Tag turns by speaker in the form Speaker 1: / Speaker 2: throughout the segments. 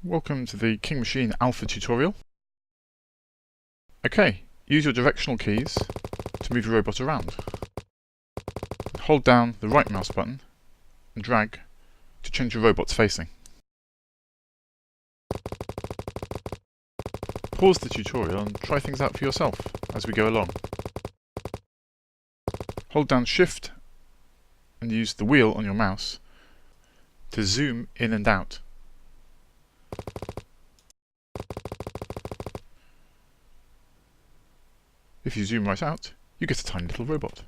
Speaker 1: Welcome to the King Machine Alpha tutorial. Okay, use your directional keys to move your robot around. Hold down the right mouse button and drag to change your robot's facing. Pause the tutorial and try things out for yourself as we go along. Hold down Shift and use the wheel on your mouse to zoom in and out. If you zoom right out, you get a tiny little robot.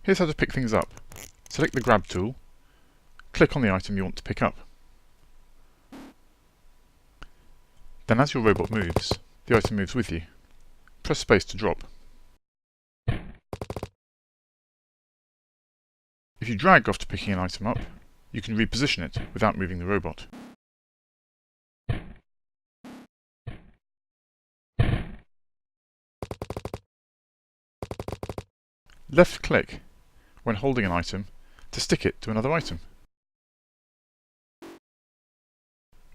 Speaker 1: Here's how to pick things up. Select the grab tool, click on the item you want to pick up. Then as your robot moves, the item moves with you. Press space to drop. If you drag after picking an item up, you can reposition it without moving the robot. Left click when holding an item to stick it to another item.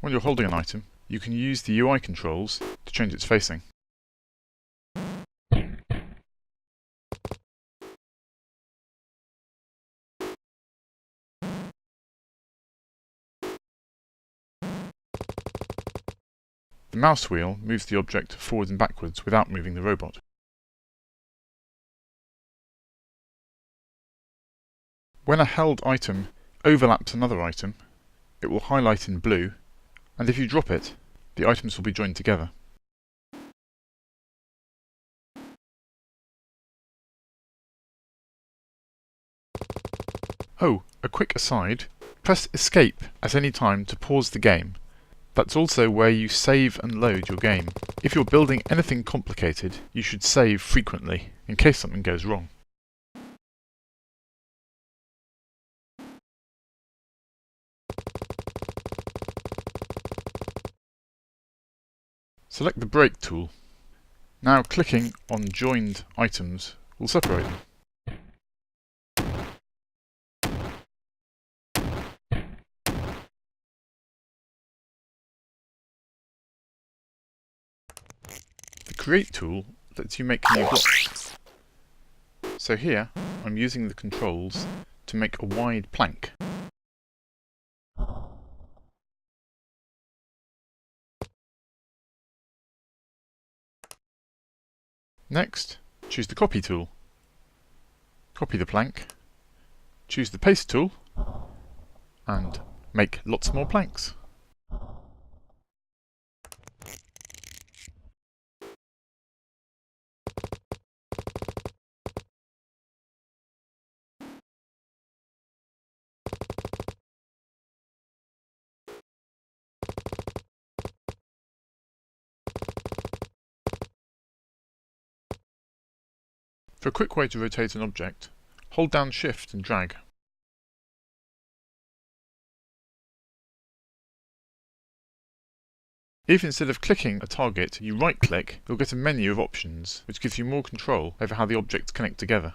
Speaker 1: When you're holding an item, you can use the UI controls to change its facing. The mouse wheel moves the object forwards and backwards without moving the robot. When a held item overlaps another item, it will highlight in blue, and if you drop it, the items will be joined together. Oh, a quick aside, press Escape at any time to pause the game. That's also where you save and load your game. If you're building anything complicated, you should save frequently, in case something goes wrong. Select the Break tool. Now clicking on joined items will separate them. The Create tool lets you make new blocks. So here, I'm using the controls to make a wide plank. Next, choose the Copy tool. Copy the plank, choose the Paste tool, and make lots more planks. For a quick way to rotate an object, hold down Shift and drag. If instead of clicking a target you right-click, you'll get a menu of options which gives you more control over how the objects connect together.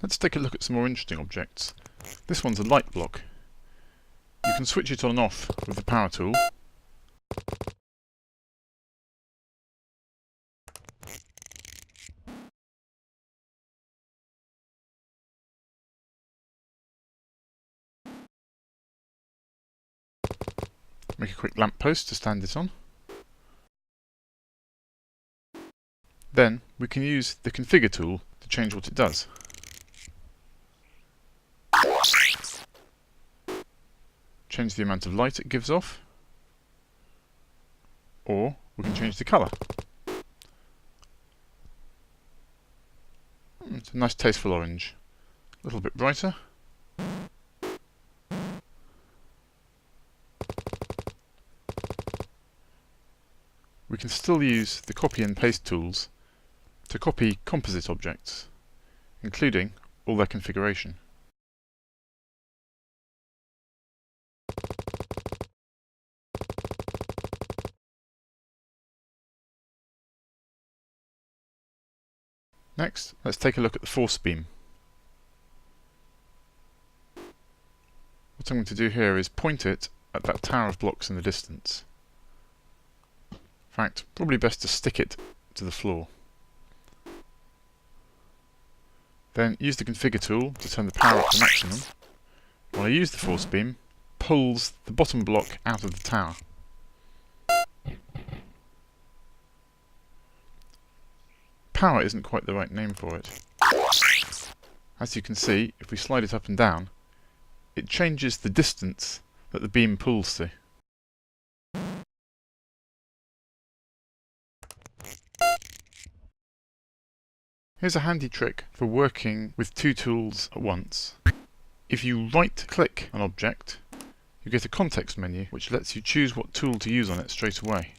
Speaker 1: Let's take a look at some more interesting objects. This one's a light block. You can switch it on and off with the power tool. Make a quick lamppost to stand it on. Then we can use the Configure tool to change what it does. Change the amount of light it gives off, or we can change the colour. It's a nice tasteful orange, a little bit brighter. we can still use the copy and paste tools to copy composite objects, including all their configuration. Next, let's take a look at the force beam. What I'm going to do here is point it at that tower of blocks in the distance. In fact, probably best to stick it to the floor. Then use the configure tool to turn the power up to maximum. While I use the force beam, pulls the bottom block out of the tower. Power isn't quite the right name for it. As you can see, if we slide it up and down, it changes the distance that the beam pulls to. Here's a handy trick for working with two tools at once. If you right-click an object, you get a context menu which lets you choose what tool to use on it straight away.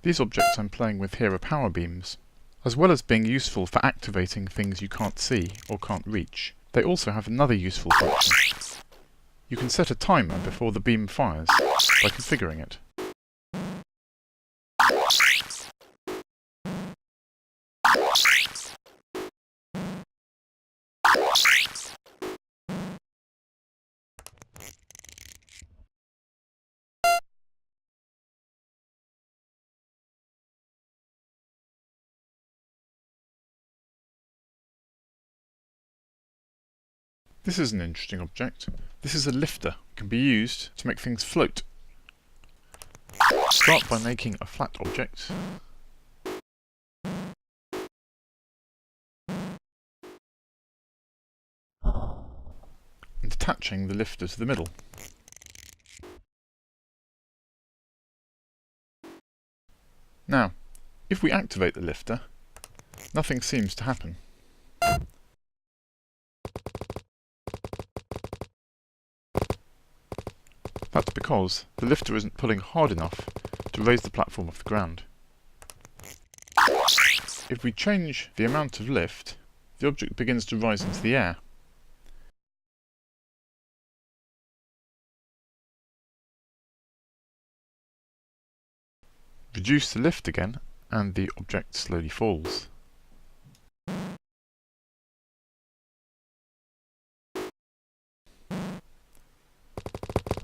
Speaker 1: These objects I'm playing with here are power beams. As well as being useful for activating things you can't see or can't reach, they also have another useful function. You can set a timer before the beam fires by configuring it. This is an interesting object. This is a lifter. It can be used to make things float. Start by making a flat object. And attaching the lifter to the middle. Now, if we activate the lifter, nothing seems to happen. That's because the lifter isn't pulling hard enough to raise the platform off the ground. If we change the amount of lift, the object begins to rise into the air. Reduce the lift again, and the object slowly falls.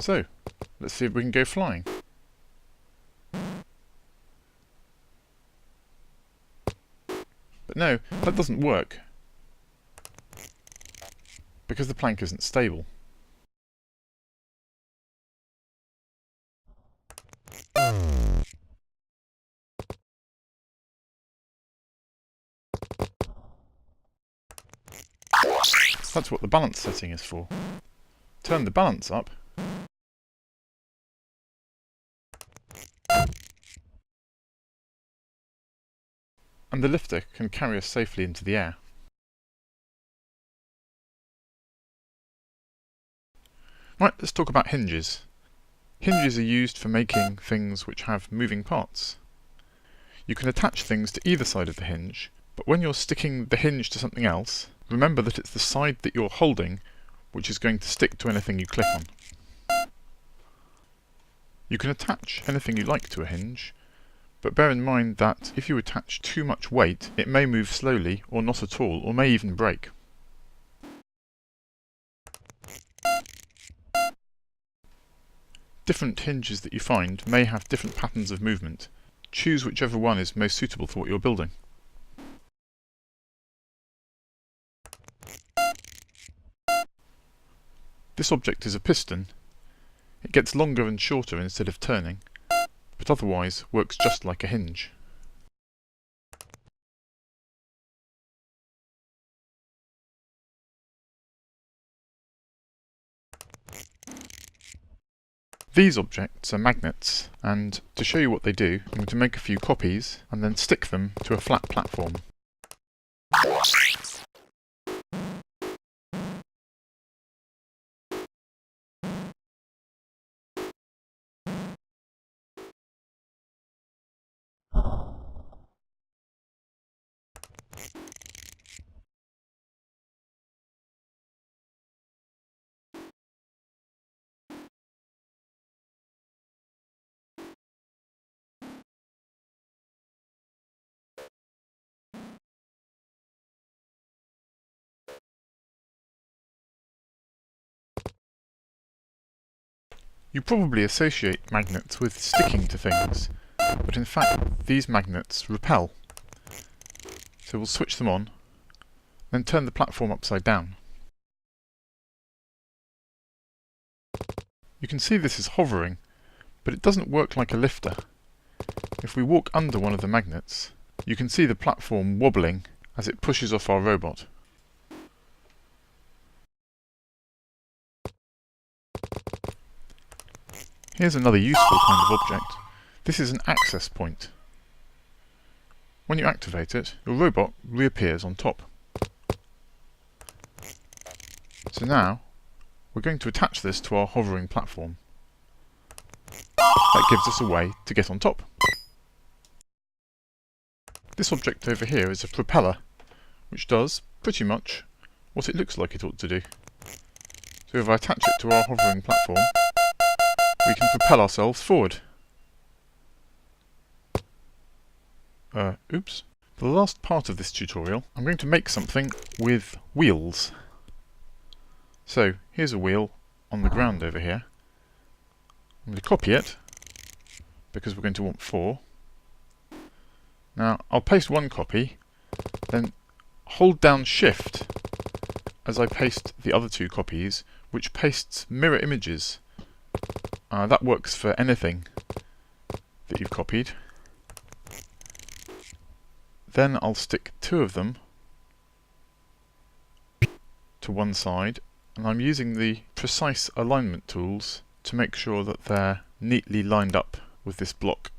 Speaker 1: So, let's see if we can go flying. But no, that doesn't work, because the plank isn't stable. That's what the balance setting is for. Turn the balance up, and the lifter can carry us safely into the air. Right, let's talk about hinges. Hinges are used for making things which have moving parts. You can attach things to either side of the hinge, but when you're sticking the hinge to something else, remember that it's the side that you're holding which is going to stick to anything you click on. You can attach anything you like to a hinge, but bear in mind that if you attach too much weight, it may move slowly, or not at all, or may even break. Different hinges that you find may have different patterns of movement. Choose whichever one is most suitable for what you're building. This object is a piston. It gets longer and shorter instead of turning, but otherwise works just like a hinge. These objects are magnets, and to show you what they do, I'm going to make a few copies and then stick them to a flat platform. You probably associate magnets with sticking to things, but in fact these magnets repel. So we'll switch them on, then turn the platform upside down. You can see this is hovering, but it doesn't work like a lifter. If we walk under one of the magnets, you can see the platform wobbling as it pushes off our robot. Here's another useful kind of object. This is an access point. When you activate it, your robot reappears on top. So now, we're going to attach this to our hovering platform. That gives us a way to get on top. This object over here is a propeller, which does pretty much what it looks like it ought to do. So if I attach it to our hovering platform, we can propel ourselves forward. Oops. For the last part of this tutorial, I'm going to make something with wheels. So, here's a wheel on the ground over here. I'm going to copy it, because we're going to want 4. Now, I'll paste one copy, then hold down Shift as I paste the other 2 copies, which pastes mirror images. That works for anything that you've copied. Then I'll stick 2 of them to one side, and I'm using the precise alignment tools to make sure that they're neatly lined up with this block.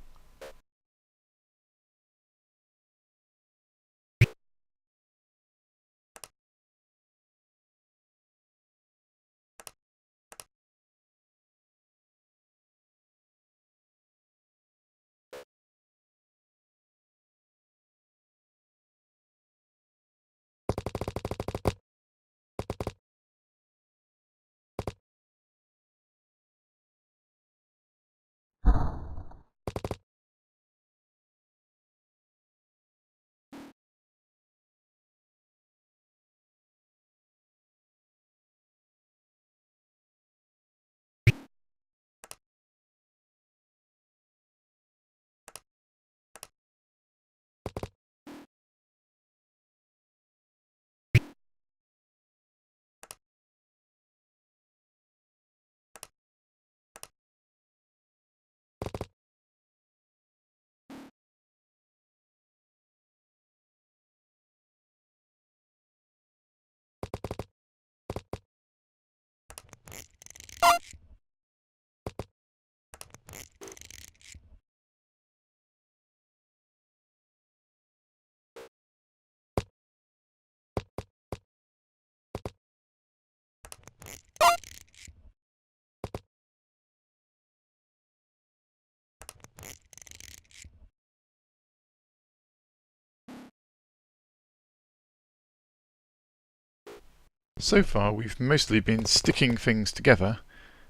Speaker 1: So far we've mostly been sticking things together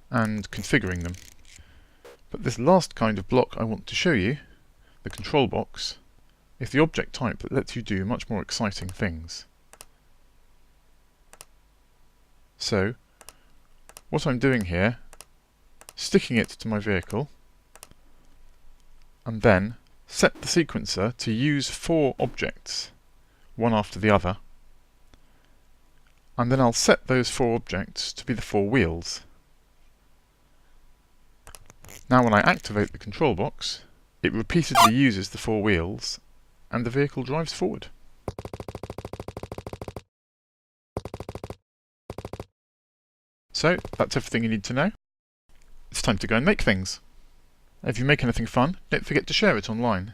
Speaker 1: and configuring them. But this last kind of block I want to show you, the control box, is the object type that lets you do much more exciting things. So, what I'm doing here, sticking it to my vehicle, and then set the sequencer to use 4 objects, one after the other, and then I'll set those 4 objects to be the 4 wheels. Now when I activate the control box, it repeatedly uses the 4 wheels and the vehicle drives forward. So that's everything you need to know. It's time to go and make things. If you make anything fun, don't forget to share it online.